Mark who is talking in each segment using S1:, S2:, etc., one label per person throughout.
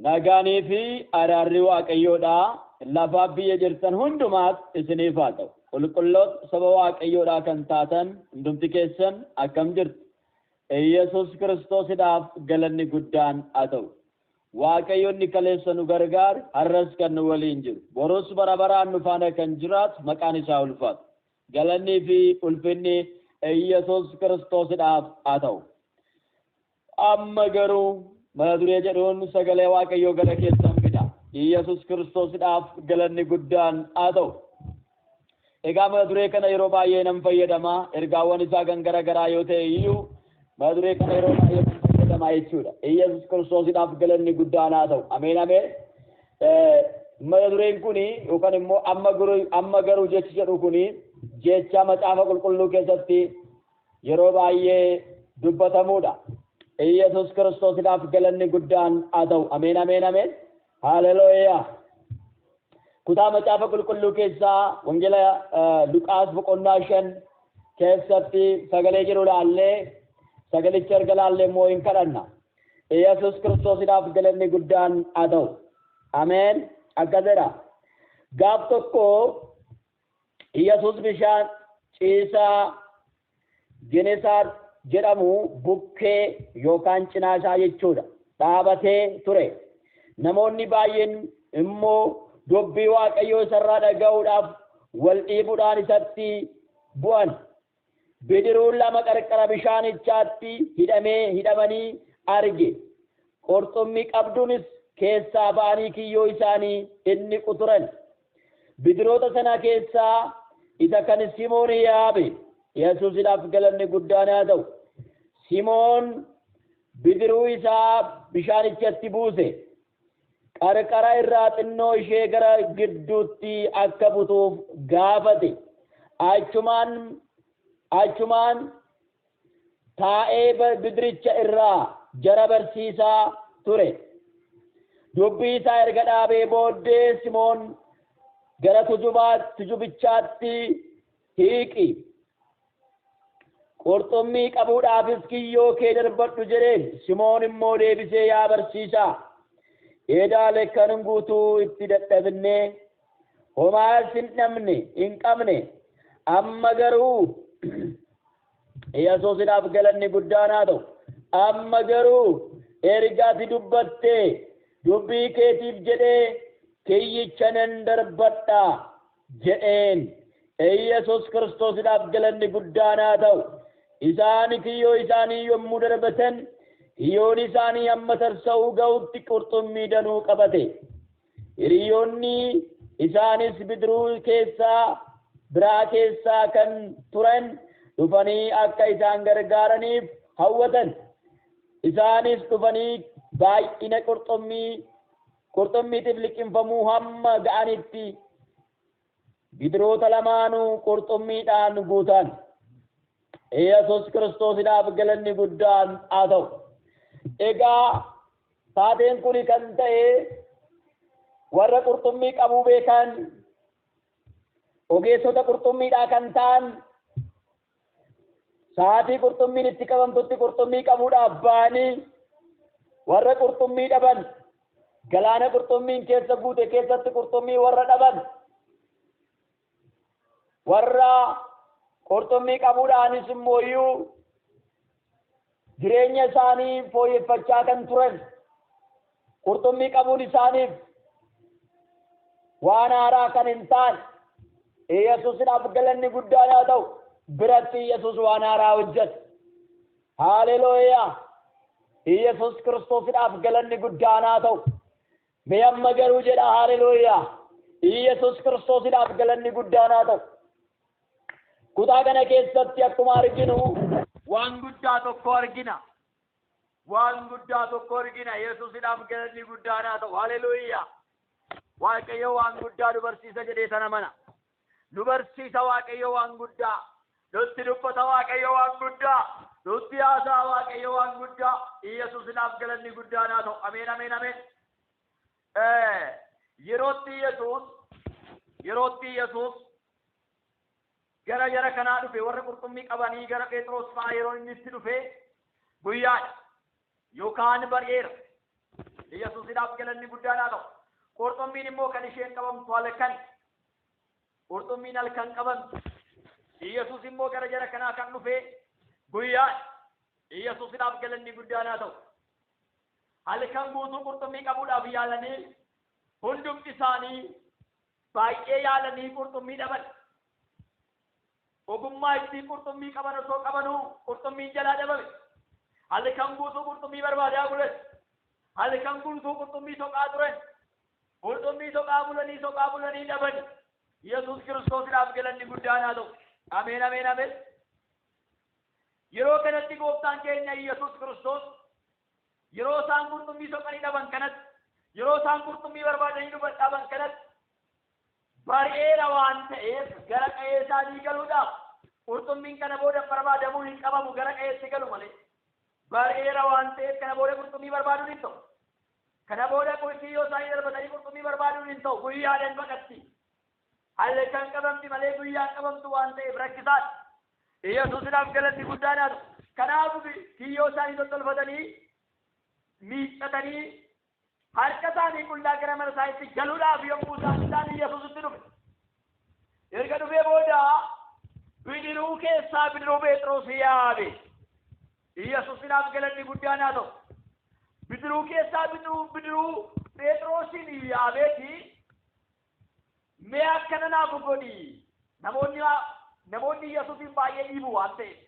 S1: Nagaanii fi araarri waaqayyoodhaa lafa biyya jirtan hundumaas isiniif haa ta'u. Qulqulloota saba waaqayyoodhaa kan taatan hundumti keessan akkam jirtu? Yesus Kiristoosidhaaf galanni guddaan haa ta'u. Waaqayyoonni kaleessa nu gargaaru har'as kan nu waliin jiru. Borus bara baraan nu faana kan jiraatu maqaan isaa ulfaatu. Galannii fi ulfinni Yesus Kiristoosidhaaf haa ta'u. Amma garuu mata duree jedhuun sagalee waaqayyoo gara keessan fida. Yesus Kiristoosidhaaf galanni guddaan haa ta'u. Egaa mata duree kana yeroo baay'ee nan fayyadama. Ergaawwan isaa kan garaa yoo ta'e iyyuu mata duree kana yeroo baay'ee nan fayyadama jechuudha. Yesus Kiristoosidhaaf galanni guddaan haa ta'u. Ameen ameen. Mata dureen kuni yookaan immoo amma garuu jechi jedhu kuni jecha macaafa qulqulluu keessatti yeroo baay'ee dubbatamuudha. Yesus Kiristoosidhaaf galanni guddaan haa ta'u. Ameen ameen ameen. Haleluuyaa. Kutaa macaafa qulqulluu keessaa wangeela Luqaas boqonnaa 5 keessatti sagalee jedhu laallee sagalicha erga laallee immoo hin kadhanna. Yesus Kiristoosidhaaf galanni guddaan haa ta'u. Ameen. Akka jedha. Gaaf tokko Yesus bishaan ciisaa Genesaar jedhamu bukkee yookaan cinaa isaa jechuudha dhaabatee ture. Namoonni baay'een immoo dubbii waaqayyoo isarraa dhaga'uudhaaf wal dhiibuudhaan isatti bu'an. Bidiruun lama qarqara bishaanichaatti hidhamanii arge. Qurxummii qabduunis keessaa ba'anii kiyyoo isaanii inni quturan. Bidiroota sana keessaa isa kan Simoon yaabe. Yesuusidhaaf galanni guddaan haa ta'u. Simoon bidiruu isaa bishaanichatti buuse. Qarqara irraa xinnoo ishee gara gidduutti akka butuuf gaafate. Achumaan taa'ee bidiricha irraa jara barsiisaa ture. Dubbii isaa erga dhaabee booddee Simoon gara tujubichaatti hiiqi. Qurxummii qabuudhaafis kiyyoo kee darbadhu jedheen. Simoon immoo deebisee yaa barsiisaa. Eedaale kan guutuu itti dadhabnee homaas hin qabne amma garuu Yesuusidhaaf galanni guddaan haa ta'u. Amma garuu erga ati dubbattee dubbii keetiif jedhee kiyyicha nan darbadha jedheen. Yesus Kiristoosidhaaf galanni guddaan haa ta'u. Isaan kiyyoo isaanii yommuu darbatan hiyyoon isaanii amma tarsa'uu ga'utti qurxummii danuu qabate. Hiriyoonni isaanis bidiruu biraa keessaa kan turan dhufanii akka isaan gargaaraniif hawwatan. Isaanis dhufanii baay'ina qurxummiitiif liqimfamuu hamma ga'anitti bidiroota lamaanuu qurxummiidhaan guutan. Yesus Kiristoosidhaaf galanni guddaan haa ta'u. Egaa taateen kun kan ta'e warra qurxummii qabuu beekan ogeessota qurxummiidhaa kan ta'an sa'aatii qurxummiin itti qabamtutti qurxummii qabuudhaaf ba'anii warra qurxummii dhaban galaana qurxummiin keessa guute keessatti qurxummii warra dhaban warra qurxummii qabuudhaanis immoo iyyuu jireenya isaanii fooyyeffachaa kan turan qurxummii qabuun isaaniif waan haaraa kan hin taane. Yesuusidhaaf galanni guddaan haa ta'u. Biratti Yesuus waan haaraa hojjete. Haleluuyaa. Yesuus Kiristoosidhaaf galanni guddaan haa ta'u. Mee amma garuu jedha haleluuyaa. Yesuus Kiristoosidhaaf galanni guddaan haa ta'u. Kutaa kana keessatti akkuma arginu waan guddaa tokko argina. Yesuusidhaaf galanni guddaan haa ta'u. Haleluuyaa. Waaqayyo waan guddaa nu barsiisa jedhee sana mana. Nu barsiisa Waaqayyo waan guddaa. Nutti dubbata Waaqayyo waan guddaa. Nutti haasa'a Waaqayyo waan guddaa. Yesuusidhaaf galanni guddaan haa ta'u. Ameen ameen ameen. Yerootti Yesuus gara jara kanaa dhufe warra qurxummii qabanii gara Phexros fa'aa yeroo inni itti dhufe guyyaadha yookaan bari'eera.
S2: Yesuusidhaaf galanni guddaan haa ta'u. Qurxummiin immoo kan isheen qabamtu halkan. Qurxummiin halkan qabamtu. Yesuus immoo gara jara kanaa kan dhufe guyyaa. Yesuusidhaaf galanni guddaan haa ta'u. Halkan guutuu qurxummii qabuudhaaf yaalanii hundumti isaanii baay'ee yaalanii qurxummii dhaban. Ogummaa ittiin qurxummii qaban osoo qabanuu qurxummiin jalaa dhabame. Halkan guutuu qurxummii barbaadaa bulan. Halkan guutuu qurxummii soqaa turan. Qurxummii soqaa bulanii dhaban. Yesuus Kiristoosiidhaaf galanni guddaan haa ta'u. Ameen ameen ameen. Yeroo kanatti gooftaan keenya Yesuus Kiristoos yeroo isaan qurxummii soqanii dhaban kanatti yeroo isaan qurxummii barbaadanii dhaban kanatti bareera waan ta'eef gara qe'ee isaanii galuudhaaf qurxummiin kana booda barbaadamuu hin qabamu gara qe'eetti galu malee bareera waan ta'eef kana booda qurxummii barbaaduun hin ta'u. Kana booda kiyyoo isaanii darbatanii qurxummii barbaaduun hin ta'u. Guyyaadhaan baqatti. Halkan qabamti malee guyyaan qabamtu waan ta'eef rakkisaadha. Yesuusidhaaf galanni guddaan haa ta'u. Kanaaf kiyyoo isaanii tottolfatanii miiccatanii harka isaanii qullaa gara mana isaaniitti galuudhaaf yommuu isaan Yesuusitti dhufe. Erga dhufee booda bidiruu keessaa bidiruu Phexros yaabe. Yesuusidhaaf galanni guddaan haa ta'u. Bidiruu keessaa bidiruu Phexrosin yaabeeti. Mee akkana naaf godhi. Namoonni Yesuusin baay'ee dhiibu waan ta'eef.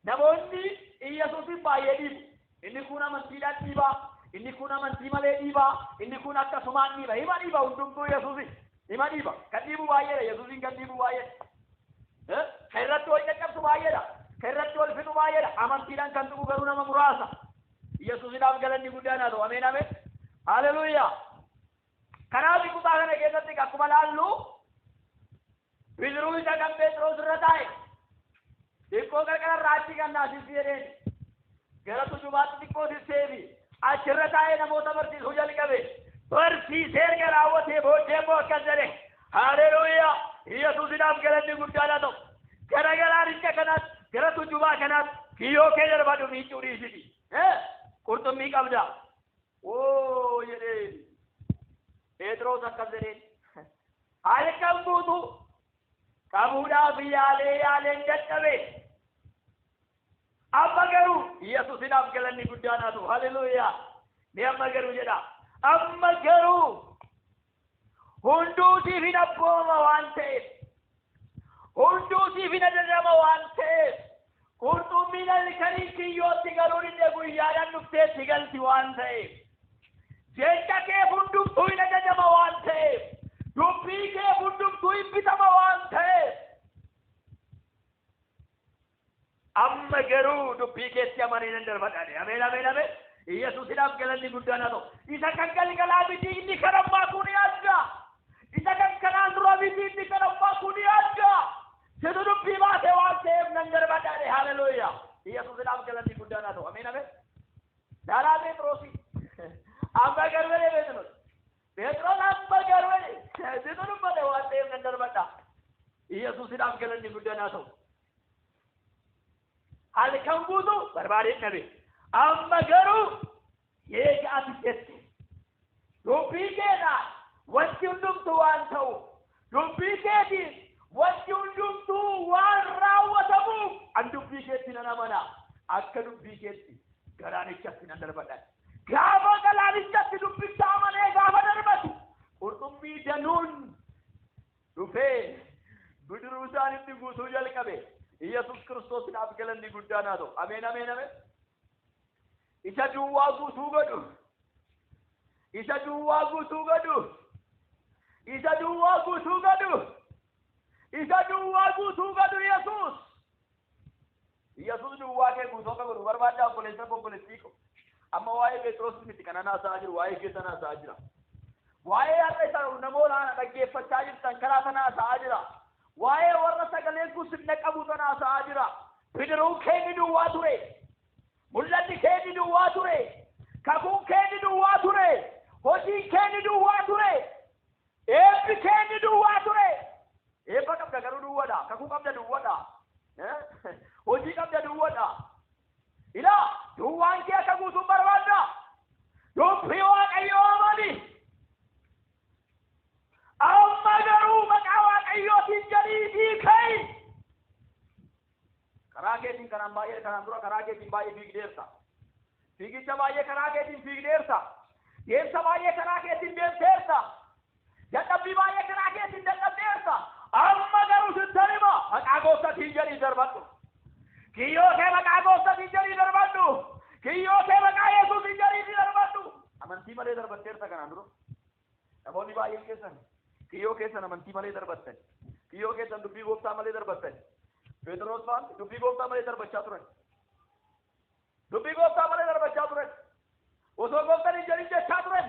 S2: Namoonni Yesuusin baay'ee dhiibu. Inni kun amantiidhaan dhiibaa. Inni kun amantii malee dhiibaa. Inni kun akkasumaan dhiiba. Hima dhiiba hundumtuu Yesuusin. Hima dhiiba. Kan dhiibu baay'eedha. Yesuusin kan dhiibu baay'eedha. Kan irratti wal caccabsu baay'eedha. Kan irratti wal fixu baay'eedha. Amantiidhaan kan tuqu garuu nama muraasa. Yesuusidhaaf galanni guddaan haa ta'u. Ameen ameen. Haleluuyaa. Kanaaf kutaa kana keessatti akkuma laallu bidiruu isa kan Phexros irra taa'e. Xiqqoo qarqararraa achi kan naasisi jedheen. Gara tujubaatti xiqqoo sisseefi achirra taa'ee namoota barsiisuu jalqabe. Barsiisee erga raawwatee booddee immoo akkas jedhe. Haleluuyaa. Yesuusidhaaf galanni guddaan haa ta'u. Gara galaanicha kanaatti gara tujubaa kanaatti kiyyoo kee darbadhu miiccuu dhiisiti. Qurxummii qabda. Oo jedheen. Phexros akkas jedheen. Halkan guutuu qabuudhaaf yaaleen dadhabe. Amma garuu Yesuusidhaaf galanni guddaan haa ta'u. Haleluuyaa. Ni amma garuu jedha. Amma garuu hunduutiif hin abbooma waan ta'eef. Hunduutiif hin ajajama waan ta'eef. Qurxummiin halkanii kiyyootti galuun illee guyyaadhaan dhufteetti galti waan ta'eef. Jecha kee hundumtuu hin ajajama waan ta'eef. Dubbii kee hundumtuu hin bitama waan ta'eef. Amma garuu dubbii keetti amanee nan darbadhaadhe. Ameen ameen ameen. Yesuusidhaaf galanni guddaan haa ta'u. Isa kan galgalaa miti inni kan ammaa kun yaadda. Isa kan kanaan dura miti inni kan ammaa kun yaadda. Situ dubbii baasee waan ta'eef nan darbadhaadhe. Haleluuyaa. Yesuusidhaaf galanni guddaan haa ta'u. Ameen ameen. Daaraa Phexrosi. Amma gargalee Phexros. Phexros amma gargalee. Situ dubbate waan ta'eef nan darbadha. Yesuusidhaaf galanni guddaan haa ta'u. Halkan guutuu barbaadeen dhabe. Amma garuu eega ati jette. Dubbii keetiin wanti hundumtuu waan ta'u. Dubbii keetiin wanti hundumtuu waan raawwatamuuf an dubbii keetti nan amana. Akka dubbii keetti galaanichatti nan darbadha. Gaafa galaanichatti dubbicha amanee gaafa darbatu qurxummii danuun dhufee bidiruu isaanitti guutuu jalqabe. Yesuus Kiristoosiidhaaf galanni guddaan haa ta'u. Ameen ameen ameen. Isa duwwaa guutuu godhu. Isa duwwaa guutuu godhu. Isa duwwaa guutuu godhu. Isa duwwaa guutuu godhu Yesuus. Yesuus duwwaa kee guutuu akka godhu barbaaddaa obboleettii ko. Amma waa'ee Phexros miti kana haasa'aa jiru. Waa'ee keessan haasa'aa jira. Waa'ee har'a isa namoota dhaggeeffachaa jirtan karaa sana haasa'aa jira. Waa'ee warra sagaleen kun sirna qabu sana haasa'aa jira. Bidiruu keenya duwwaa ture. Mul'anni keenya duwwaa ture. Kakuun keenya duwwaa ture. Hojiin keenya duwwaa ture. Eebbi keenya duwwaa ture. Eebba qabda garuu duwwaadha. Kakuu qabda duwwaadha. Hojii qabda duwwaadha. Ilaa duwwaan kee akka guutuun barbaadda. كراكيتين كنان باية كنان درا كراكيتين باية فيقديرتا فيقيتش باية كراكيتين فيقديرتا يمسا باية كراكيتين بيمتيرتا جدبي باية كراكيتين جدبيرتا أما قروا سترما أقاقوستا تنجري دربطو كيو كي بقاقوستا تنجري دربطو كيو كي بقا يسو تنجري دربطو أمنتي مالي دربطيرتا كنان درو نموني باية كيسن كيو كيسن أمنتي مالي دربطن كيو كيسن دبي غوبتا مالي دربطن Pedros fan, dubbi gooftaa malee darbachaa turan. Dubbi gooftaa malee darbachaa turan. Osoo gooftaan hin jedhin jechaa turan.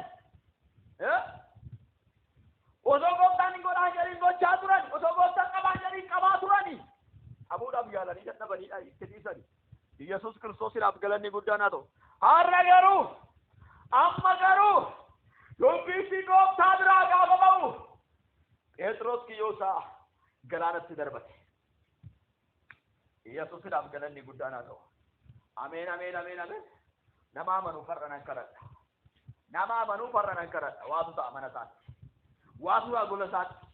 S2: Osoo gooftaan hin godhaa jedhin gochaa turan. Osoo gooftaan qabaa jedhin qabaa turani. Abuudhaaf yaalanii dadhabaniidha itti dhiisani. Yesuus Kiristoosiidhaaf galanni guddaan haa ta'u. Har'a garuu amma garuu dubbichi gooftaa biraa gaafa ba'u Phexros kiyyoosaa galaanatti darbate. Yesuus idhaaf galanni guddaan haa ta'u. Ameen ameen ameen ameen. Nama amanuu farra nan kadhadha. Nama amanuu farra nan kadhadha. Waatu ta'a mana isaatti. Waatu haa gola isaatti.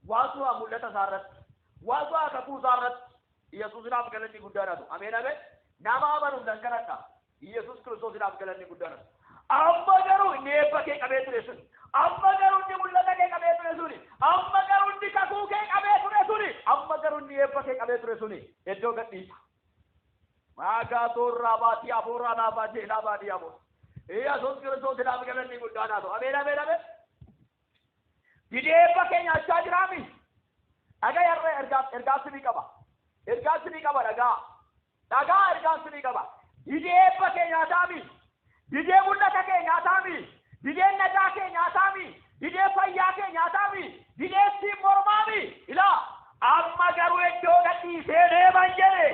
S2: Waatu haa mul'ata isaa irratti. Waatu haa kakuu isaa irratti. Yesuus idhaaf galanni guddaan haa ta'u. Ameen ameen. Nama amanuu nan kadhadha. Yesuus Kiristoos idhaaf galanni guddaan haa ta'u. Amma garuu inni eebba kee qabee ture suni. Amma garuu inni mul'ata kee qabee ture suni. Amma garuu inni kakuu kee qabee ture suni. Amma garuu inni eebba kee qabee ture suni. Iddoo gadhiisa. Maagaa toorraa baatii afuurraa dhaabaa jeelaa baadii afuur. Yesuus Kiristoos idhaaf galanni guddaan haa ta'u. Ameen ameen ameen. Didee eebba kee nyaachaa jiraami. Dhagaa yarree ergaansi ni qaba. Ergaansi ni qaba dhagaa. Dhagaa ergaansi ni qaba. Didee eebba kee nyaataami. Didee mul'ata kee nyaataami. Didee nagaa kee nyaataami. Didee fayyaa kee nyaataami. Didee siin mormaami. Ilaa amma garuu iddoo gadhiisee deeman jedhe.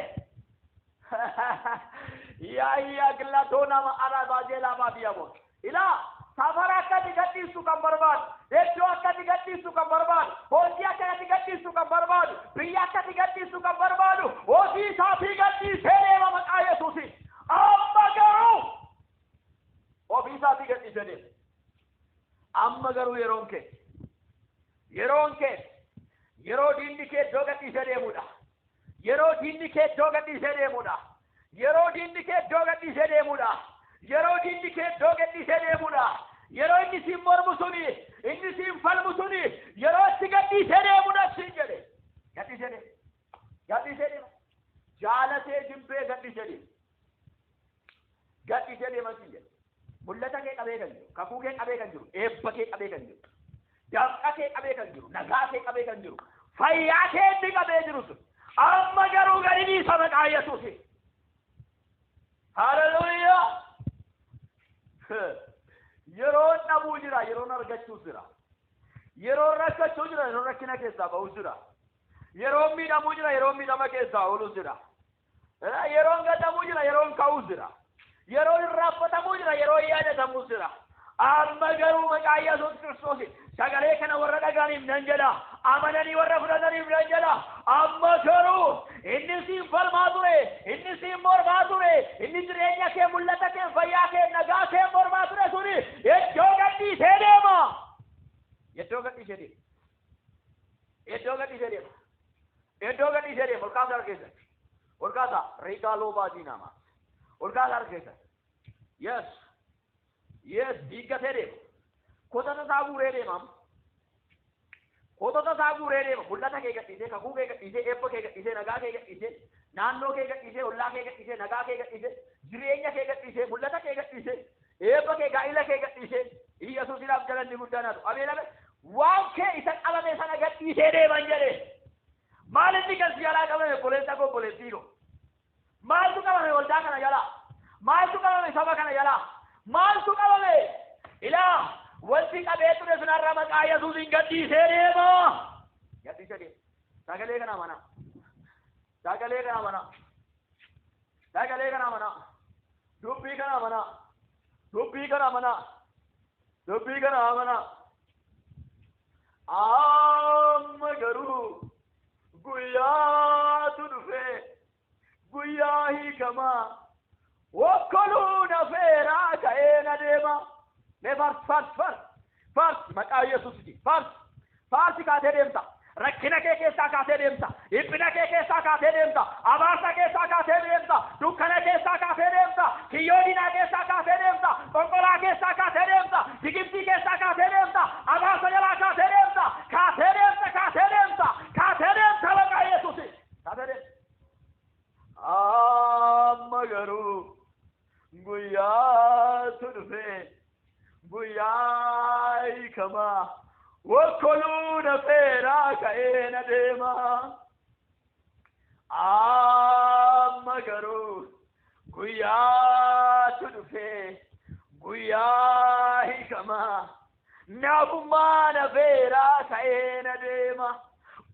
S2: Yaa gillatoo nama arabaa jeelaa baadii amoon. Ilaa safara akkati gadhiisu kan barbaadu. Iddoo akkati gadhiisu kan barbaadu. Hojii akkati gadhiisu kan barbaadu. Biyya akkati gadhiisu kan barbaadu. Hojii isaatii gadhiisee deema maqaa Yesuusiin. Amma garuu ofii isaatii gadhiisee deema. Amma garuu yeroon kee yeroo diinni kee iddoo gadhiisee deemudha. Yeroo diinni kee iddoo gadhiisee deemudha. Yeroo diinni kee iddoo gadhiisee deemudha. Yeroo diinni kee iddoo gadhiisee deemudha. Yeroo inni siin mormu suni, inni siin falmu suni, yeroo itti gadhiisee deemudha siin jedhe. Gadhiisee deema. Gadhiisee deema. Jaalatee jibbee gadhiisee deema. Gadhiisee deema siin jedhe. Mul'ata kee qabee kan jiru, kakuu kee qabee kan jiru, eebba kee qabee kan jiru, danqa kee qabee kan jiru, nagaa kee qabee kan jiru, fayyaa kee inni qabee jiru sun. Amma garuu gadi dhiisa maqaa Yesuusiin. Haleluuyaa. Yeroon dhabuu jira, yeroon argachuu jira. Yeroon rakkachuu jira, yeroon rakkina keessaa ba'uu jira. Yeroon miidhamuu jira, yeroon miidhama keessaa ooluu jira. Yeroon gadhabuu jira, yeroon ka'uu jira. Yeroo irraanfatamuu jira, yeroo yaadatamuu jira. Amma garuu maqaa Yesuus Kiristoos sagalee kana warra dhaga'aniif nan jedha. Amananii warra fudhataniif nan jedha. Amma garuu inni siin falmaa ture, inni siin mormaa ture, inni jireenya kee, mul'ata kee, fayyaa kee, nagaa kee mormaa ture suni iddoo gadhiisee deema. Iddoo gadhiisee deema. Iddoo gadhiisee deema. Iddoo gadhiisee deema. Ol kaasaa keessatti. Ol kaasaa Riikaa Loobaatii nama. Ol kaasaa argeessa. Yes. Diiggatee deema. Kotota isaa guuree deema. Kotota isaa guuree deema. Mul'ata kee gadhiisee, kakuu kee gadhiisee, eebba kee gadhiisee, nagaa kee gadhiisee, naannoo kee gadhiisee, ollaa kee gadhiisee, nagaa kee gadhiisee, jireenya kee gadhiisee, mul'ata kee gadhiisee, eebba kee, gaa'ila kee gadhiisee. Yesuusiidhaaf galanni guddaan haa ta'u. Ameen ameen. Waan kee isa qabame sana gadhiisee deeman jedhe. Maal inni galsi jalaa qabame obboleessa koo obboleettiidho. Maaltu qabame waldaa kana jalaa? Maaltu qabame saba kana jalaa? Maaltu qabame? Ilaa wanti qabee ture sunarra maqaa Yesuusiin gadhiisee deema. Gadhiisee deema. Sagalee kana amanaa. Sagalee kana amanaa. Sagalee kana amanaa. Dubbii kana amanaa. Dubbii kana amanaa. Dubbii kana amanaa. Amma garuu guyyaatu dhufee. Guyyaa hiikamaa wakkoluu nafeeraa ka'ee na deema. Mee fars maqaa Yesuusiiti. Farsi kaatee deemta. rakkina kee keessaa kaatee deemta dhiphina kee keessaa kaatee deemta abaarsa keessaa kaatee deemta dukkana keessaa kaatee deemta kiyyoo diinaa keessaa kaatee deemta qonqolaa keessaa kaatee deemta digimtii keessaa kaatee deemta abaarsa jalaa kaatee deemta kaatee deemta kaatee deemta kaatee deemta maqaa Yesuusi kaatee deemta amma garuu guyyaatu dhufe guyyaa hiikamaa wakkoluu na feeraa ka'ee na deema amma garuu guyyaatu dhufe guyyaa hiikamaa nafummaa na feeraa ka'ee na deema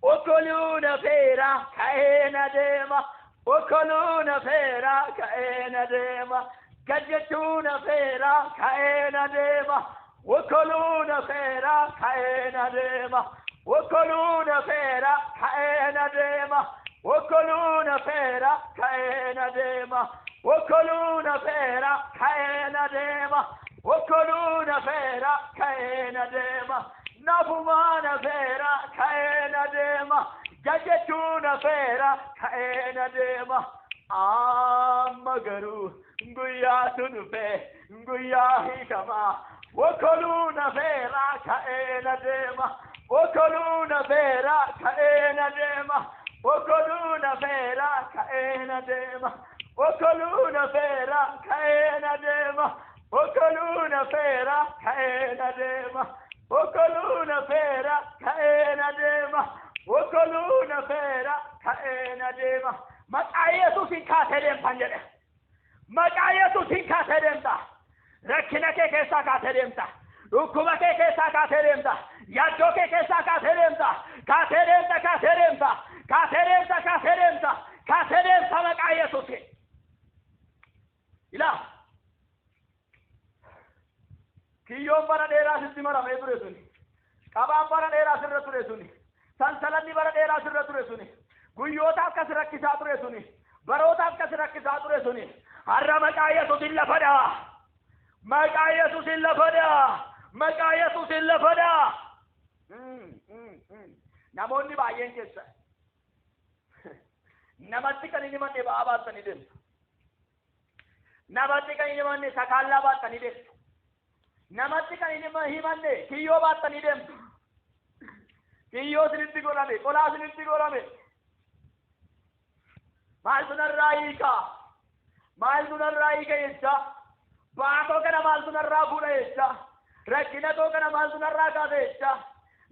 S2: wakkoluu na feeraa ka'ee na deema wakkoluu na feeraa ka'ee na deema gajjachuu na feeraa ka'ee na deema wakkoluu na feeraa ka'ee na deema wakkoluu na feeraa ka'ee na deema wakkoluu na feeraa ka'ee na deema wakkoluu na feeraa ka'ee na deema wakkoluu na feeraa ka'ee na deema nafumaa na feeraa ka'ee na deema jajjachuu na feeraa ka'ee na deema amma garuu guyyaatu dhufe guyyaa hiikamaa wakkoluu na feeraa ka'ee na deema wakkoluu na feeraa ka'ee na deema wakkoluu na feeraa ka'ee na deema wakkoluu na feeraa ka'ee na deema wakkoluu na feeraa ka'ee na deema wakkoluu na feeraa ka'ee na deema wakkoluu na feeraa ka'ee na deema maqaa Yesuusiin kaatee deemtan jedhe maqaa Yesuusiin kaatee deemta rakkina kee keessaa kaatee deemta dhukkuba kee keessaa kaatee deemta yaaddoo kee keessaa kaatee deemta kaatee deemta kaatee deemta kaatee deemta kaatee deemta kaatee deemta maqaa Yesuusiin ilaa kiyyoon bara dheeraa sitti maramee ture suni qabaan bara dheeraa sirra ture suni sansalanni bara dheeraa sirra ture suni guyyootaaf akkas rakkisaa ture suni barootaaf akkas rakkisaa ture suni har'a maqaa Yesuusiin lafa dhaa maqaa Yesuusiin lafa dhaa maqaa Yesuusiin lafa dhaa namoonni baay'een keessa namatti kan inni manne ba'aa baatanii deemtu namatti kan inni manne sakaallaa baatanii deemtu namatti kan inni himanne kiyyoo baatanii deemtu kiyyoo sinitti godhame qolaa sinitti godhame maaltu narraa hiikaa maaltu narraa hiika jecha baatoo kana maaltu narraa fuudha jecha rakkina too kana maaltu narraa kaasa jecha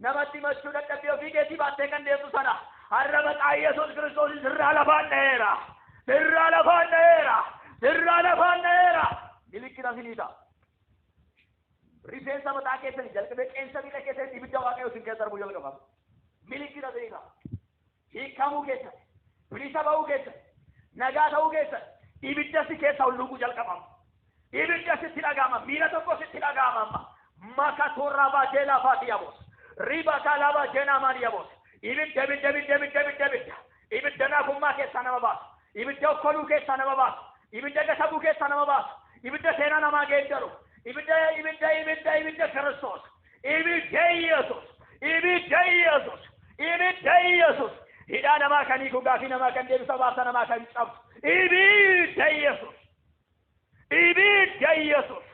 S2: namatti machuu dadhabbii ofii keetii baattee kan deemtu sana har'a maqaa Yesuus Kiristoos sirraa lafaan dha'eera sirraa lafaan dha'eera sirraa lafaan dha'eera milikkita sinii ta'a rifeensa mataa keessanii jalqabee qeensa miila keessatti ibidda waaqayyoo isin keessa darbuu jalqaba milikkita sinii ta'a hiikamuu keessatti bilisa ba'uu keessatti nagaa ta'uu keessatti ibidda si keessa hulluuquu jalqabama ibidda sitti dhaga'ama miila tokko sitti dhaga'ama maka torra baatee lafaati yaabos riba kalaa baatee namaan yaabos ibidda ibidda ibidda ibidda ibidda ibidda ibidda naafummaa keessaa nama baasu ibidda okkoluu keessaa nama baasu ibidda gasabuu keessaa nama baasu ibidda seenaa namaa geeddaru ibidda ibidda ibidda ibidda Kiristoos ibidda Yesuus ibidda Yesuus ibidda Yesuus hidhaa namaa kan hiiku gaafii namaa kan deebisa baasa namaa kan cabsu ibidda Yesuus ibidda Yesuus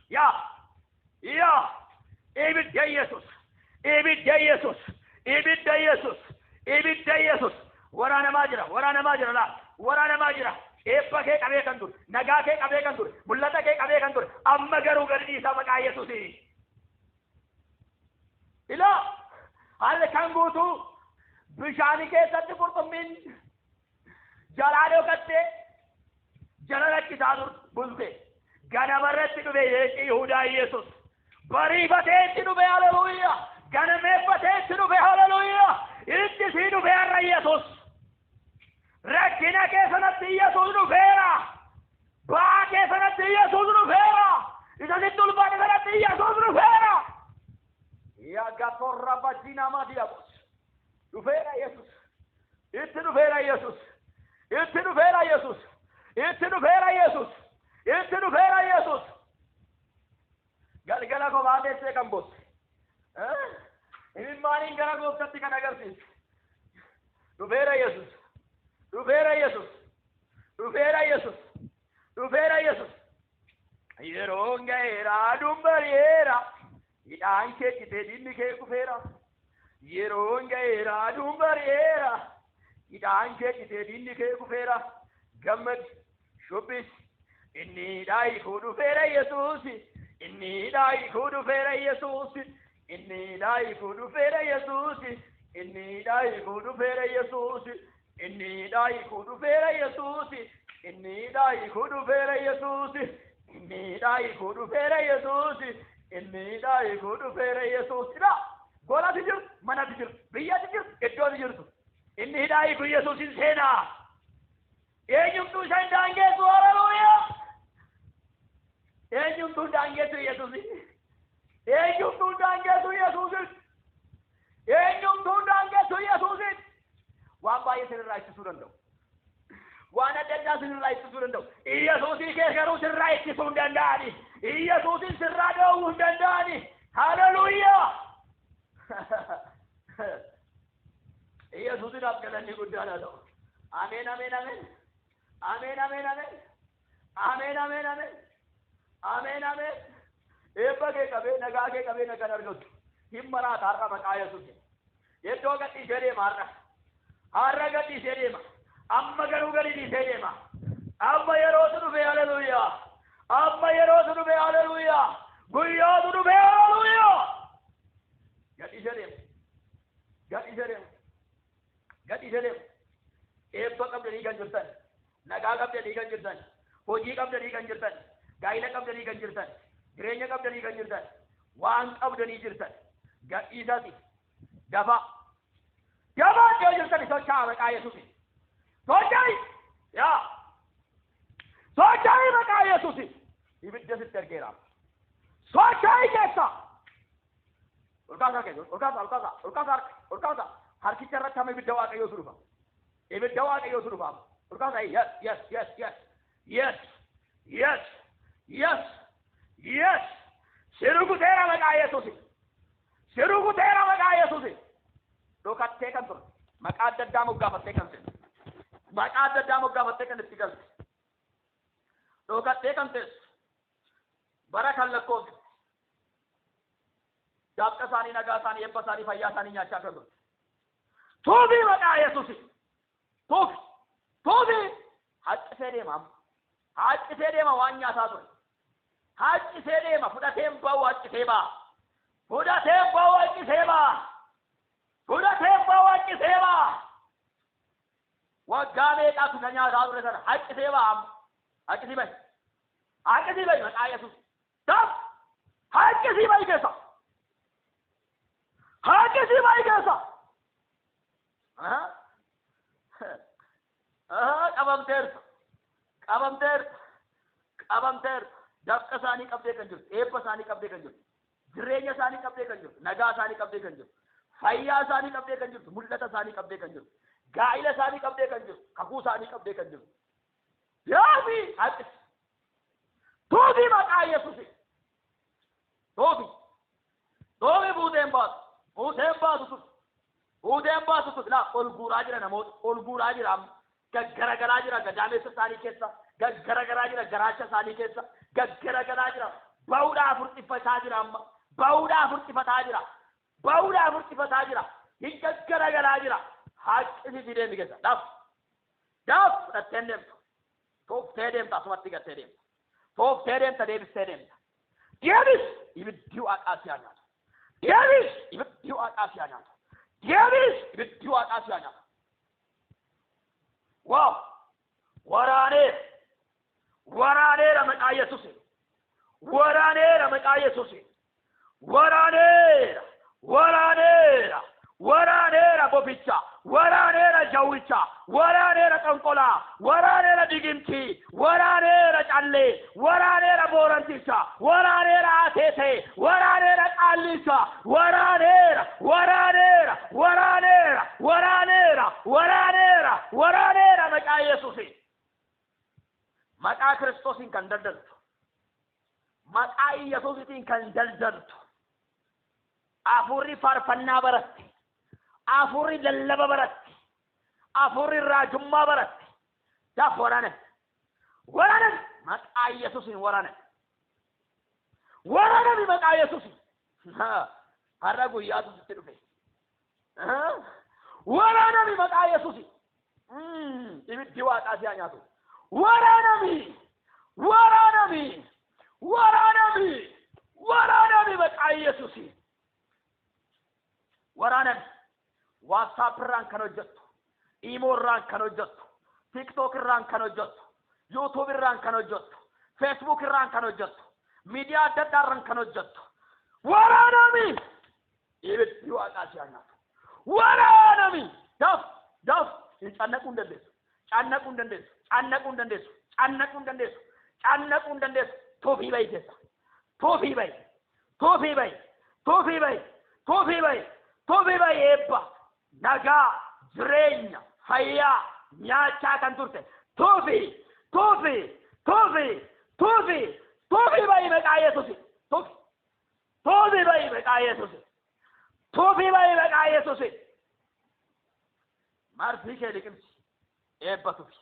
S2: yaa ibidda Yesuus ibidda Yesuus ibidda Yesuus ibidda Yesuus waraanamaa jira laa waraanamaa jira eebba kee qabee kan ture nagaa kee qabee kan ture mul'ata kee qabee kan ture amma garuu gadi dhiisaa maqaa Yesuusii ilaa haalli kan guutuu bishaani keessatti qurxummiin jalaa dhokattee jala rakkisaa bulte ganamarratti dhufe Yihudaa Yesuus bariifatee itti dhufe haleluuyaa ganameeffatee itti dhufe haleluuyaa itti sii dhufe har'a Yesuus rakkina keessatti Yesuus dhufeera ba'aa keessatti Yesuus dhufeera isa sitti ulfaate sanatti Yesuus dhufeera yaa gatorra bajjinamaa diabos dhufeera Yesuus itti dhufeera Yesuus itti dhufeera Yesuus itti dhufeera Yesuus itti dhufeera Yesuus galgala kophaa teessee kan bosse imimmaaniin gara gooftatti kan agarsiisu dhufeera Yesus dhufeera Yesus dhufeera Yesus dhufeera Yesus yeroon ga'eera dumbari'eera hidhaan kee citee diinni kee kufeera yeroon ga'eera dumbari'eera hidhaan kee citee diinni kee kufeera gammad shubbis inni daayikuu dhufeera Yesus inni daayikuu dhufeera Yesus inni daayikuu dhufeera Yesus inni daayikuu dhufeera Yesus inni daayikuu dhufeera Yesus inni daayikuu dhufeera Yesus inni daayikuu dhufeera Yesus inni daayikuu dhufeera Yesus ila golatti jiru manatti jiru biyyatti jiru iddooti jirtu inni daayikuu Yesusin seenaa eenyumtuu isaan daangeessu haleluuyaa eenyumtuu daangeessu Yesusi eenyumtuu daangeessu Yesusi eenyumtuu daangeessu Yesusi waan baay'ee sirraa ittisuu danda'u waan adda addaa sirraa ittisuu danda'u Yesuusii kee garuu sirraa ittisuu hin danda'ani Yesuusin sirraa dhoowwuu hin danda'ani haleluuyaa Yesuusinaaf galanni guddaan haa ta'u ameen ameen ameen Amen, amen, amen. Amen, amen, amen. Amen, amen. Ebba ke kabe nagaa nagan argatu. Himmara tarra maqaa Yesuus. Yeddoo gadhi ishee marra. Harra gadhi ishee deema. Amma garuu gadi ishee deema. Amma yeroo dhufe haleluuyaa. Amma yeroo dhufe haleluuyaa. Guyyaa dhufe haleluuyaa. Gadhi ishee deema. Gadhi ishee deema. Gadhi ishee deema. Ebba qabdanii kan jirtan. Nagaa qabdanii kan jirtan hojii qabdanii kan jirtan gaa'ila qabdanii kan jirtan jireenya qabdanii kan jirtan waan qabdanii jirtan gadhiisati dafa iddoo jirtan socho'aa maqaa Yesuusi socho'i yaa socho'i maqaa Yesuusi ibidda sitti ergeera socho'i keessa olkaasa harkicha irratti hama ibidda Waaqayyoo surufa ibidda Waaqayyoo surufa Because yes, yes, yes, yes, yes, yes, yes, yes. Sirukutera maqaa Yesuusi. Sirukutera maqaa Yesuusi. Dhokattee kan ture. Maqaa adda addaa moggaafattee kan ture. Maqaa adda addaa moggaafattee kan itti galte. Dhokattee kan teessu. Bara kan lakkoofte. Daabqa isaanii nagaa isaanii eebba isaanii fayyaa isaanii nyaachaa kan ture. Tuubii maqaa Yesuusi. Tuubi. Tuubi haqqisee deema waan nyaataa ture haqqisee deema fudhateen ba'u haqqisee ba'a fudhateen ba'u haqqisee ba'a fudhateen ba'u haqqisee ba'a waggaa meeqaatu isa nyaataa ture sana haqqisee ba'a haqqisii ba'i maqaa Yesuus daf haqqisii ba'i keessa qabamteertu dafqa isaanii qabdee kan jirtu eebba isaanii qabdee kan jirtu jireenya isaanii qabdee kan jirtu nagaa isaanii qabdee kan jirtu fayyaa isaanii qabdee kan jirtu mul'ata isaanii qabdee kan jirtu gaa'ila isaanii qabdee kan jirtu kakuu isaanii qabdee kan jirtu yaafi haqis tuubi maqaa Yesuusi tuubi buuteen baatu tun laa ol guuraa jira namoota ol guuraa jira amma gaggaraagaraa jira gadaameessa isaanii keessa gaggaraagaraa jira garaacha isaanii keessa gaggaraagaraa jira ba'uudhaaf furxifataa jira amma ba'uudhaaf furxifataa jira hin gaggaraagaraa jira haqqisi fidee mi keessa daaf fudhattee deemtu tooftee deemta asumatti gattee deemta tooftee deemta deebistee deemta deebis ibiddi waaqaa si haa nyaatu deebis ibiddi waaqaa si haa nyaatu deebis ibiddi waaqaa si haa nyaatu Wow! Waraanera maqaa Yesuusi. Waraanera maqaa Yesuusi. Waraanera boficha. Waraanera jawwicha. Waraanera qonqolaa. Waraanera digimtii. Waraanera callee. Waraanera booranticha. Waraanera ateetee. Waraanera qaallicha. Waraanera maqaa Yesuusi. Maqaa Kiristoosiin kan daldaltu. Maqaa Yesuusiitiin kan daldaltu. afurri faarfannaa baratte, afurri lallaba baratte, afurri raajummaa baratte. Daaf waraanan, waraanan maqaa Yesuusin waraanan, waraanan maqaa Yesuusin. Har'a guyyaatu sitti dhufe. Waraanan maqaa Yesuusin. Ibiddi waaqaa si haa nyaatu. Waraanami, waraanami, waraanami, waraanami maqaa Yesuusin. Waraanan WhatsApp irraan kan hojjettu, Imo irraan kan hojjettu, TikTok irraan kan hojjettu, YouTube irraan kan hojjettu, Facebook irraan kan hojjettu, miidiyaa adda addaa irraan kan hojjettu. Waraanami ibiddi waaqaa si haa nyaatu. Waraanami daaf cannaquu hin dandeessu, cannaquu hin dandeessu, cannaquu hin dandeessu, cannaquu hin dandeessu, cannaquu hin dandeessu. Toofii bayi keessa, toofii bayi, toofii bayi, toofii bayi, toofii bayi, toofii bayi eebba, nagaa, jireenya, fayyaa, nyaachaa kan turte. Toofii, toofii, toofii, toofii, toofii bayi maqaa Yesuusin. Toofii, toofii bayi maqaa Yesuusin. Toofii bayi maqaa Yesuusin. Marzii kee liqimsi eebbatufi,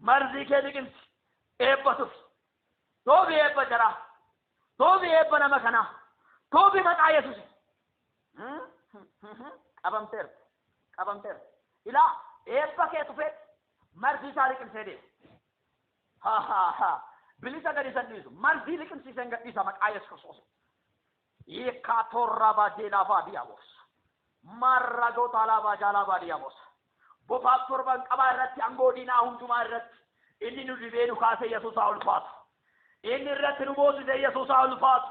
S2: marzii kee liqimsi eebbatufi. Toofii eebba jaraa, toofii eebba nama kanaa, toofii maqaa Yesuusin. Qabamteerta, qabamteerta. Ilaa eebba kee tufee marzii isaa liqimsee deema. Bilisa gadi san dhiisu, marzii liqimsiiseen gadhiisa maqaa Yesuus Kiristoos. Hiikaa torra bajeelaa baadiyyaabos, marra goota alaabaa jaalaa baadiyyaabos. Bofaaf torban qabaa irratti angoo diinaa hundumaa irratti inni nu dhibee nu kaase Yesuus haa ulfaatu. Inni irratti nu moosise Yesuus haa ulfaatu.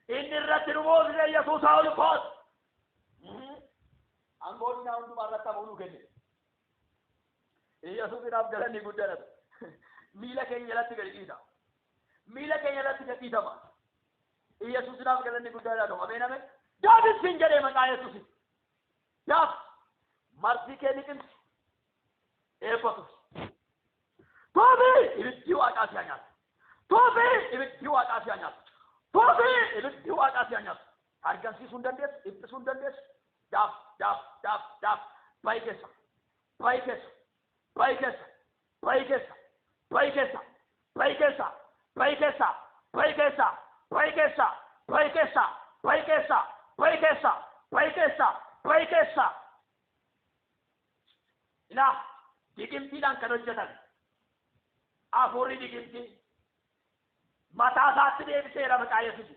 S2: Inni irratti nu moosise Yesuus haa ulfaatu. Angoo diinaa hundumaa irratti ammoo nu kenne. Yesuusinaaf galanni guddaadha. Miila keenya jalatti gadi dhiisa. Miila keenya jalatti gadi dhiisama. Yesuusinaaf galanni guddaadha. Ameen ameen. Daafis hin jedhee maqaa Yesuusin. Daaf marzii kee liqimsi. Eebbatu. Toofii ibiddi waaqaa si haa nyaatu. Toofii ibiddi waaqaa si haa nyaatu. Toofii ibiddi waaqaa si haa nyaatu. Argamsiisuu hin dandeessu, ibsuu hin dandeessu. Daaf. Bayi keessa, bayi keessa, bayi keessa, bayi keessa, bayi keessa, bayi keessa, bayi keessa, bayi keessa, bayi keessa, bayi keessa, bayi keessa, bayi keessa, bayi keessa, bayi keessa. Ilaa diqimtiidhaan kan hojjetan afurri diqimtii mataa isaatti deebiseera maqaa Yesuus.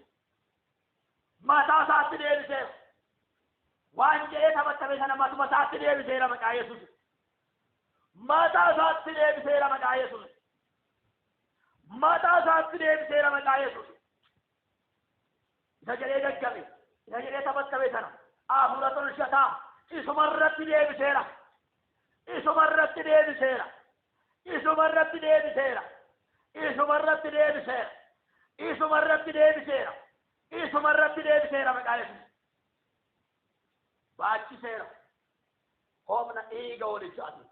S2: Mataa isaatti deebiseera. Waan jedhee taphatame sana matuma isaatti deebiseera maqaa Yesuus. Mataa isaatti deebiseera maqaa Yesuus. Mataa isaatti deebiseera maqaa Yesuus. Isa jedhee gaggabe, isa jedhee taphatame sana afura tolchataa isumarratti deebiseera. Isumarratti deebiseera. Isumarratti deebiseera. Isumarratti deebiseera. Isumarratti deebiseera. Isumarratti deebiseera maqaa Yesuus. Baachiseera. Humna dhiiga walichaati.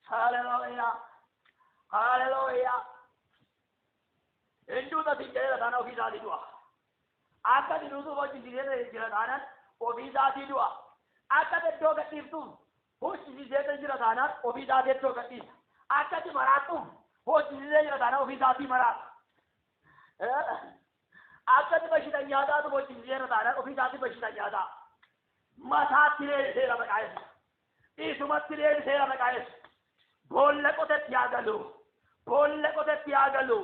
S2: Hallelujah. Hallelujah. Hinduuta sinjeera taana ofii isaatii du'a. Akka dinuutu hojjisiisee jira taanaan ofii isaatii du'a. Akka iddoo gadhiiftuun hojjisiisee jira taanaan ofii isaatii iddoo gadhiisa. Akka itti maraatuun hojjisiisee jira taanaan ofii isaatii maraata. Akka itti bashitan nyaataatu hojjisiisee jira taanaan ofii isaatii bashitan nyaataa. Mataatti deebiseera maqaa Yesuus. Isumatti deebiseera maqaa Yesuus. Boolla qotetti haa galu. Boolla qotetti haa galu.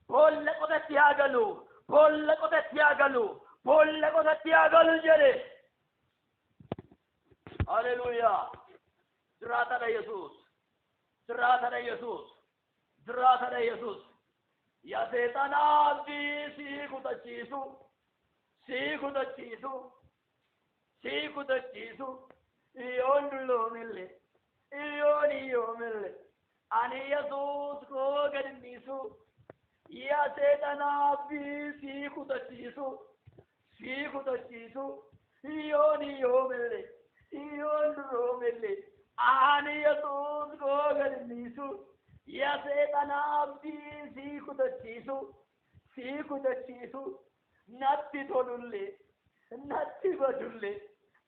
S2: Boolla qotetti haa galu. Boolla qotetti haa galu. Boolla qotetti haa galu jedhe. Hallelujah. Jiraatadha Yesuus. Jiraatadha Yesuus. Jiraatadha Yesuus. Yaa seexanaa sii kutachiisu. Sii kutachiisu. Sii kutachiisu. Iyoon dulloomille. Iyoomille. Ani Yesuus koo gadhiisu. Yaa seexanaa sii kutachiisu. Sii kutachiisu. Iyoomille. Iyoon dulloomille. Ani Yesuus koo gadhiisu. Yaa seexanaa sii kutachiisu. Sii kutachiisu. Natti tolulle. natti badulle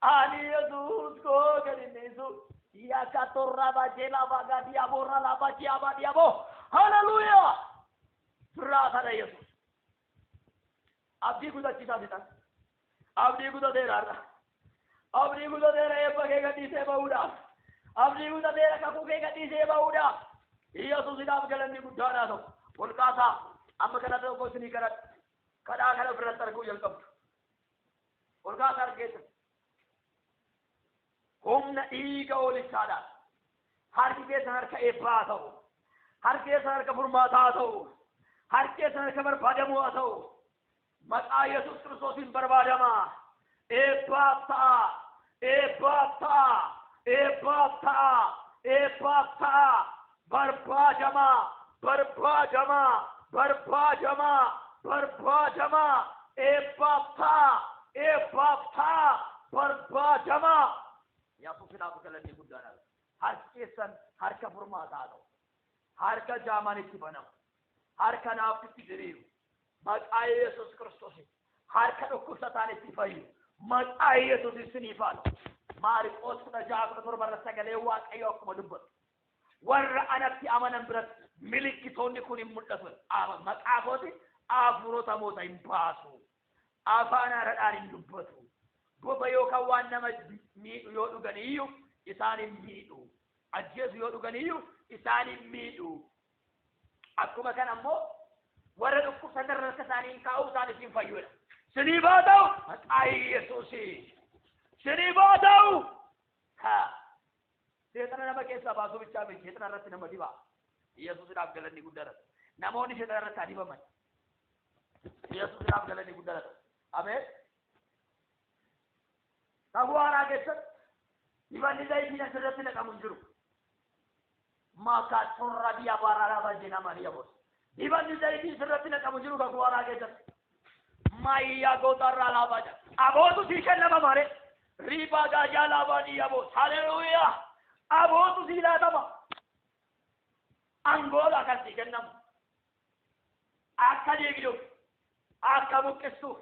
S2: ani Yesus ko garinesu ya katorra bajela baga diabora la bajaba diabo haleluya brata Yesus abdi gudachiisa bitan abdi gudadeera abdi gudadeera ebake gadise bauda abdi gudadeera kakuke gadise bauda Yesus idam galanni guddaana to ulqaasa amma kana to ko sini karat kada kana biratar ko yalqab ulqaasa argeeta humna dhiiga olichaadha harki keessa harka eebbaa ta'u harki keessa harka furmaataa ta'u harki keessa harka barbaadamuu haa ta'u maqaa Yesuus Kiristoosiin barbaadamaa eebbaaf ta'a eebbaaf ta'a eebbaaf ta'a eebbaaf ta'a barbaadamaa barbaadamaa barbaadamaa barbaadamaa eebbaaf ta'a eebbaaf ta'a barbaadamaa Yesuus idhaaf galanni guddaadha harki keessan harka furmaataa ta'u harka jaamanitti banamu harka naaftitti diriiru maqaa Yesuus Kiristoos harka dhukkubsataan itti fayyu maqaa Yesuus isiniif haa ta'u Maariqoos 16:17 sagalee Waaqayyoo akkuma dubbatu warra anatti amanan biratti milikkitoonni kun hin mul'atu maqaa kooti hafuurota moota hin baasu afaan haaraadhaan hin dubbatu boba yookaan waan nama miidhu yoo dhugan iyyuu isaan hin miidhu ajjeesu yoo dhugan iyyuu isaan hin miidhu akkuma kana ammoo warra dhukkubsatan irratti isaanii kaa'uu isaan isin fayyudha sinii baa ta'u maqaa Yesuusii sinii baa ta'u seexana nama keessaa baasuu bichaa miti seexana irratti nama dibaa Yesuusidhaaf galanni guddaadha namoonni seexana irratti adibaman Yesuusidhaaf galanni guddaadha ameen Tabuara keessatti dibanni zayitiin asirratti naqamu hin jiru maqaa torra diya baaraadhaa bajjina mariya boos dibanni zayitiin asirratti naqamu jiru tabuara keessatti mayyaa gootarraa laabaja abootu sii kennama mare riibaa gaajaa laabaniya boos haleluuyaa abootu sii laatama angoola kan sii kennamu akka diigduuf akka buqqistuuf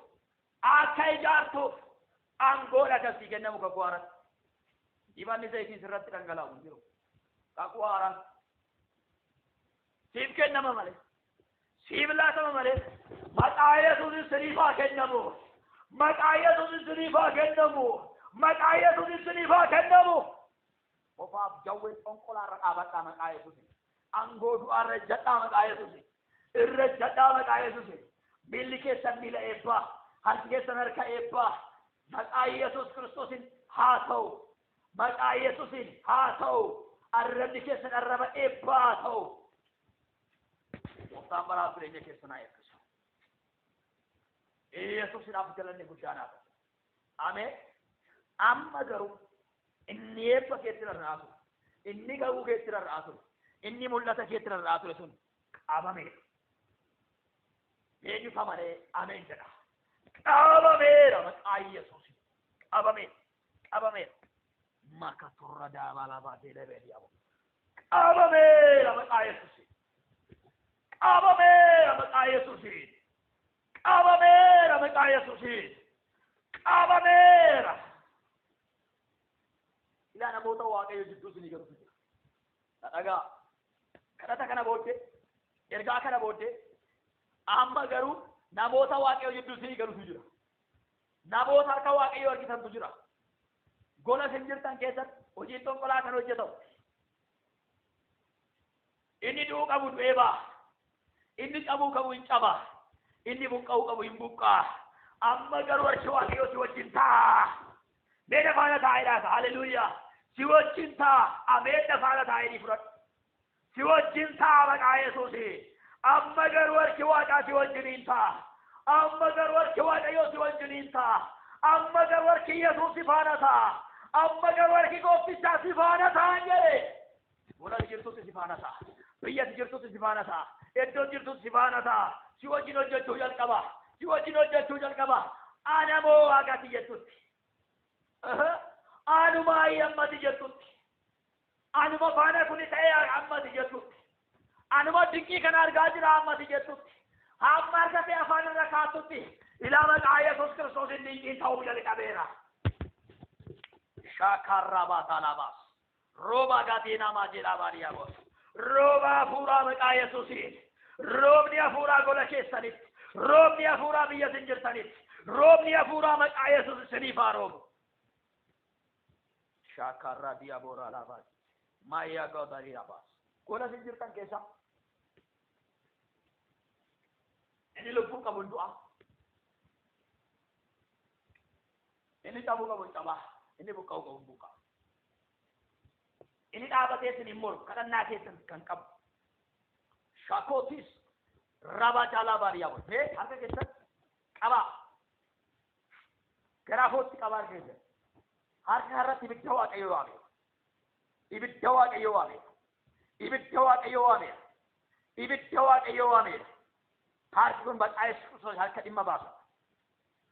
S2: akka ijaartuuf angoola kan sii kennamu kakuwaaran dibanni zayitii sirratti dhangala'u jiru kakuwaaran siif kennama malee siif laatama malee maqaa Yesuusin siniif haa kennamu maqaa Yesuusin siniif haa kennamu maqaa Yesuusin siniif haa kennamu ofaaf jawwee xonqolaarra dhaabadhaa maqaa Yesuusin angoo du'aarra jadhaa maqaa Yesuusin irra jadhaa maqaa Yesuusin miilli keessan miila eebbaa harki keessan harka eebbaa maqaa Yesuus Kiristoosin haa ta'u maqaa Yesuusin haa ta'u arrabni keessan arraba eebbaa haa ta'u waqtaan baraa jireenya keessan haa eebbisu Yesuusidhaaf galanni guddaan haa ta'u ameen amma garuu inni eebba keetti rarraatu inni ga'uu keetti rarraatu inni mul'ata keetti rarraatu sun qabameera eenyufamalee ameen jedha qabameera maqaa Yesuus qabameera maka turra daabala baatee lebeeliyamu qabameera maqaa Yesuus qabameera maqaa Yesuus qabameera maqaa Yesuus qabameera ilaa namoota Waaqayyo jidduu isinii galuutu jira dhagaa kadhata kana booddee ergaa kana booddee amma garuu namoota Waaqayyo jidduu isinii galuutu jira namoota harka Waaqayyo argitantu jira gola isin jirtan keessatti hojii xonqolaa kan hojjetamu inni du'uu qabu du'ee ba'a inni cabuu qabu hin cabaa inni buqqa'uu qabu hin buqqaa amma garuu harki Waaqayyo si wajjin ta'a meeda faana taa'edhaas haleluuyaa si wajjin ta'a ameedha faana taa'edhii fudhadhu si wajjin ta'a maqaa Yesuusi amma garuu harki Waaqaa si wajjiniin ta'a amma garuu harki Waaqayyo si wajjiniin ta'a amma garuu harki Yesuus si faana ta'a amma garuu harki Gooftichaa si faana ta'a jedhe buna jirtutti si faana ta'a biyya jirtutti si faana ta'a iddoo jirtutti si faana ta'a si wajjin hojjechuu jalqaba si wajjin hojjechuu jalqaba ana moo Waaqati jettutti anuma ammati jettutti anuma faana kuni ta'ee ammati jettutti anuma dinqii kana argaa jira ammati jettutti amma argatee afaan irra kaatutti إلى مقع يسوس كريستوس إني تاو للكبيرة شاكر باتا لاباس روبا غادينا ماجيلا باريا بوس روبا فورا مقع يسوسين روبني فورا غولا كيسانيت روبني فورا بيا سنجرتانيت روبني فورا مقع يسوس سنيفا روب شاكر ديابورا لاباس مايا غوداري لاباس غولا سنجرتان كيسا ini lupu kamu doa ini tabu kamu coba ini buka kamu buka ini apa sih mur karena nasi kan kamu shakotis raba jala baria bos harga kita kaba kerafot kabar kita harga tibik jawa kayu abe ibit jawa kayu abe ibit jawa kayu abe ibit jawa kayu abe harus berayas khusus harus lima bahasa.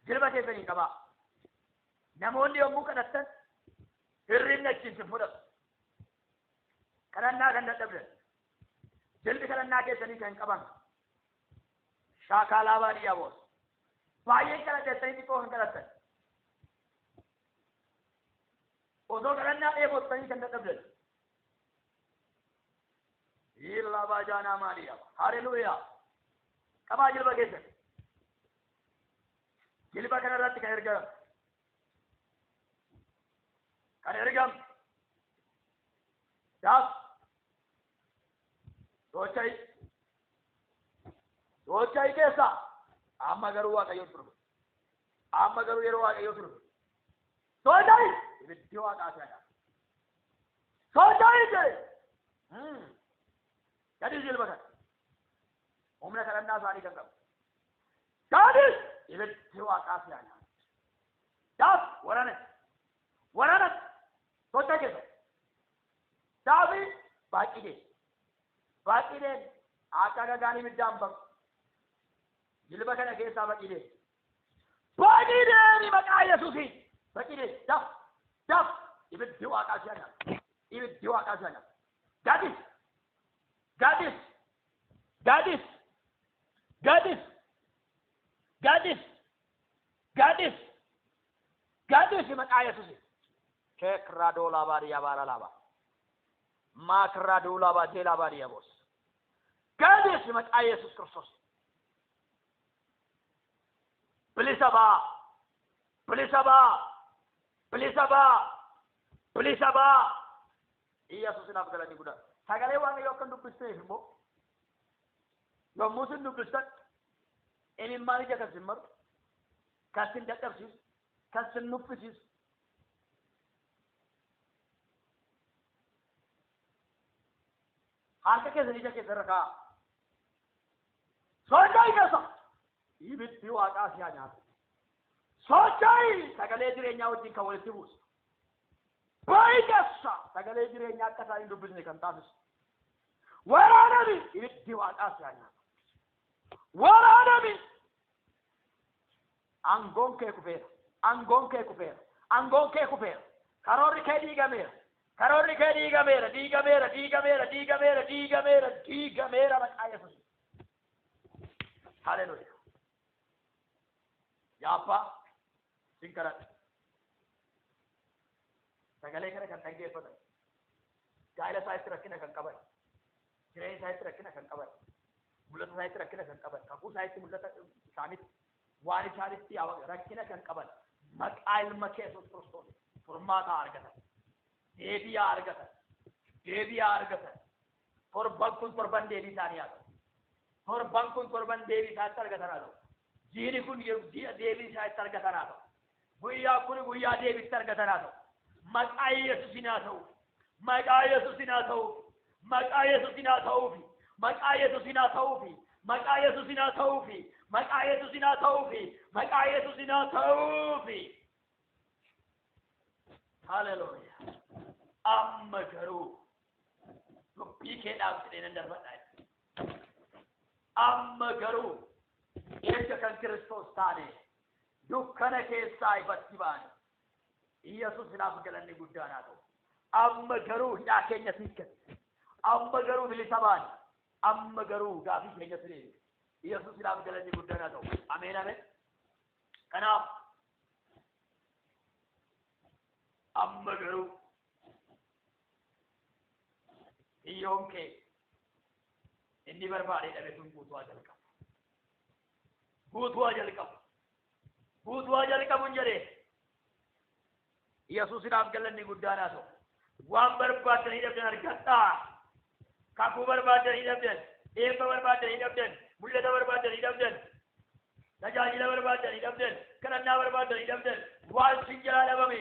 S2: Jelas saya ini kaba. Namun dia bukan datang. Hirin nak cinta muda. Karena nak anda tahu. Jadi karena nak saya ini kan kaba. Shakala dia bos. Bayi karena datang ini kau hendak datang. Odo karena nak bos ini kan tahu. Illa bajana Maria. Hallelujah. Kama jilba kesa jilba kana rat ka ergam das dochai kesa amma garuwa ka yotru dochai vidyo ka asana dochai je jadi jilba kana umna karena sari kagam gadis ibet jiwa kasiana das warana socha ke davi baki de aaka ga gani mit jambak jilba kana ke sa baki de ni maka yesusi baki de das ibet jiwa kasiana gadis maka Yesus kek radola baria baralaba mak radola batela baria bos gadis maka Yesus Kristus beli sabah Yesus nak galani kuda sagale wangi yokkan du piste mo lo musun du pistat ini mari jaga simmer kasin dakar sis kasin nufisis harka ke zalija ke saraka sochai kasa ibit piu akas ya nya sochai sagale dire nya wati kawal tibus bai kasa sagale dire nya kasa indu bisne kan tasis waranabi ibit piu akas ya nya waranabi angon ke kufer karori ke diga mera mak Yesus haleluya yapa singkarat sagale kare kan tagge pada gaila sahit rakkina kan kabar jire sahit rakkina kan kabar bulat sahit rakkina kan kabar kapu sahit bulat sanit wani chariti awag rakkina kan kabar mak ilma ke Yesus Kristus formata argata deviya argata for bankun korban devi taniya for bankun korban devi ta targata rado jiri kun devi sa targata rado buya devi targata rado mak Yesus sinatau haleluya amma garu lubbi ke da nan da faɗa amma garu yadda kan Kristus tane dukkan ke sai batti bani Yesus na fugalan ne gudana to amma garu da kenya tikka amma garu bilisaban amma garu ga fi kenya tire Yesus na fugalan ne gudana to amen kanaaf amma garuu hiyyoon kee inni barbaadee dhabe sun guutuu jalqabuun jedhee Yesuusiidhaaf galanni guddaan haa ta'u. Waan barbaadanii dhabdan argadhaa. Kakuu barbaadanii dhabdan, eebba barbaadanii dhabdan, mul'ata barbaadanii dhabdan, tajaajila barbaadanii dhabdan, kadhannaa barbaadanii dhabdan, waan sin jalaa dhabame,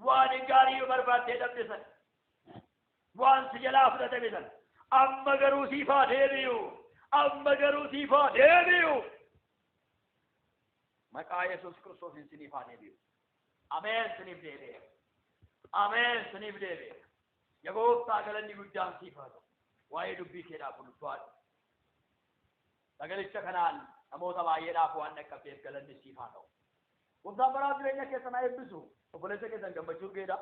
S2: waan gaarii barbaaddee dhabde san, waan si jalaa fudhatame san, amma garuu siif haa deebi'u. Maqaa Yesuus Kiristoosiin siniif haa deebi'u. Ameen siniif deebi'e. Yaa Gooftaa galanni guddaan siif haa ta'u. Waa'ee dubbii keedhaaf ulfaadhu. Sagalicha kanaan namoota baay'eedhaaf waan dhaqqabdeef galanni siif haa ta'u. Gooftaan baraa jireenya keessan haa eebbisu. Obboleessa keessan gammachuu keedha.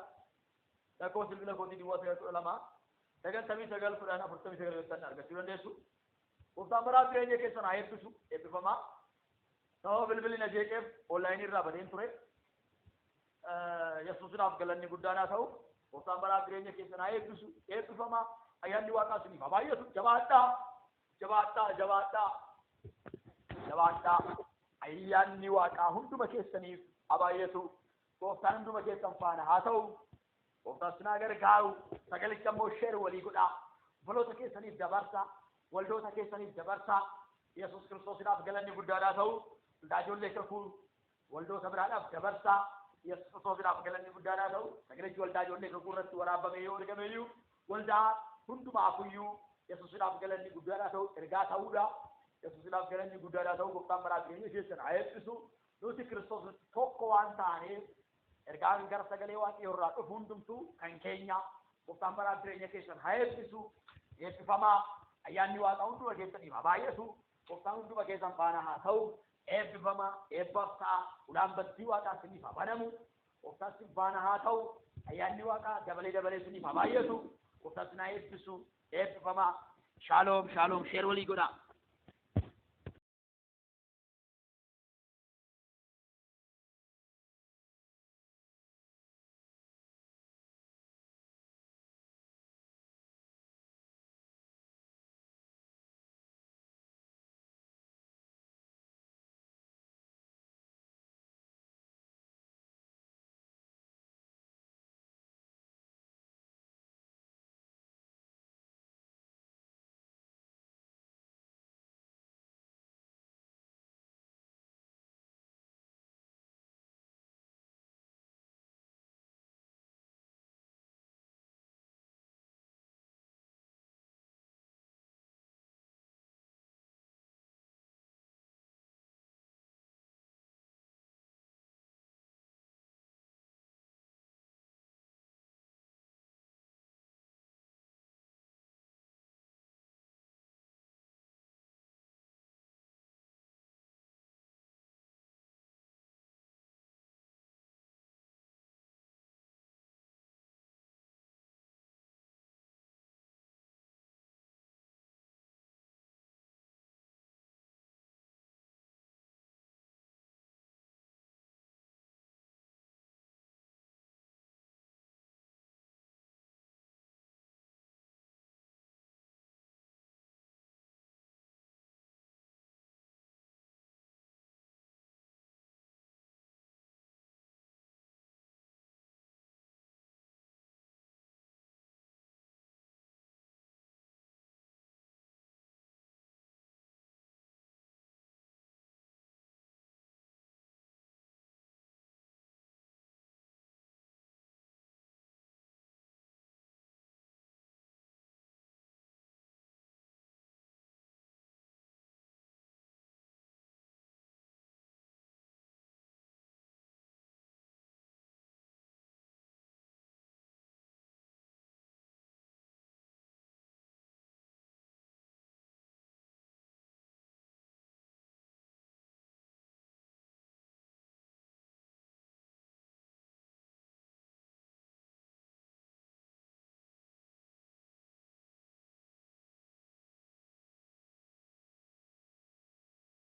S2: Lakkoo silbila kootii duwwaa 912 99 argachuu dandeessu. Gooftaan baraa jireenya keessan haa eebbisu. Eebbifamaa. Sababa bilbilli na jeeqeef onlaayinii irraa badeen ture. Yesuusiidhaaf galanni guddaan haa ta'u. Gooftaan baraa jireenya keessan haa eebbisu. Eebbifamaa. Ayyaanni Waaqaa isiniif haa baay'atu. Jabaadhaa. Ayyaanni Waaqaa hunduma keessaniif haa baay'atu. Gooftaan hunduma keessan faana haa ta'u. Gooftaan isin haa gargaaru. Sagalicha immoo sheer walii godhaa. Obboloota keessaniif dabarsaa. Waldoota keessaniif dabarsaa. Yesuus Kiristoosiidhaaf galanni guddaan haa ta'u. Waldaa ijoollee kakuu waldoota biraadhaaf dabarsaa. Yesuus Kiristoosiidhaaf galanni guddaan haa ta'u. Sagalichi waldaa ijoollee kakuu irratti waraabamee yoo argameeyyuu waldaa hundumaafuu Yesuusiidhaaf galanni guddaan haa ta'u. Ergaa ta'uudha. Yesuusiidhaaf galanni guddaan haa ta'u. Gooftaan baraa jireenya keessan haa eebbisu. Nuti Kiristoos tokko waan ta'aniif ergaan gara sagalee Waaqayyoo irraa dhufu hundumtuu kan keenya. Gooftaan baraa jireenya keessan haa eebbisu. Eebbifamaa. Ayyaanni Waaqaa hunduma keessaniif haa baay'atu. Gooftaan hunduma keessan faana haa ta'u. Eebbifamaa. Eebbaaf ta'a. Ulaan bantii Waaqaa isiniif haa banamu. Gooftaan isin faana haa ta'u. Ayyaanni Waaqaa dabalee isiniif haa baay'atu. Gooftaan isin haa eebbisu. Eebbifamaa. Shaaloom. Sheer walii godhaa.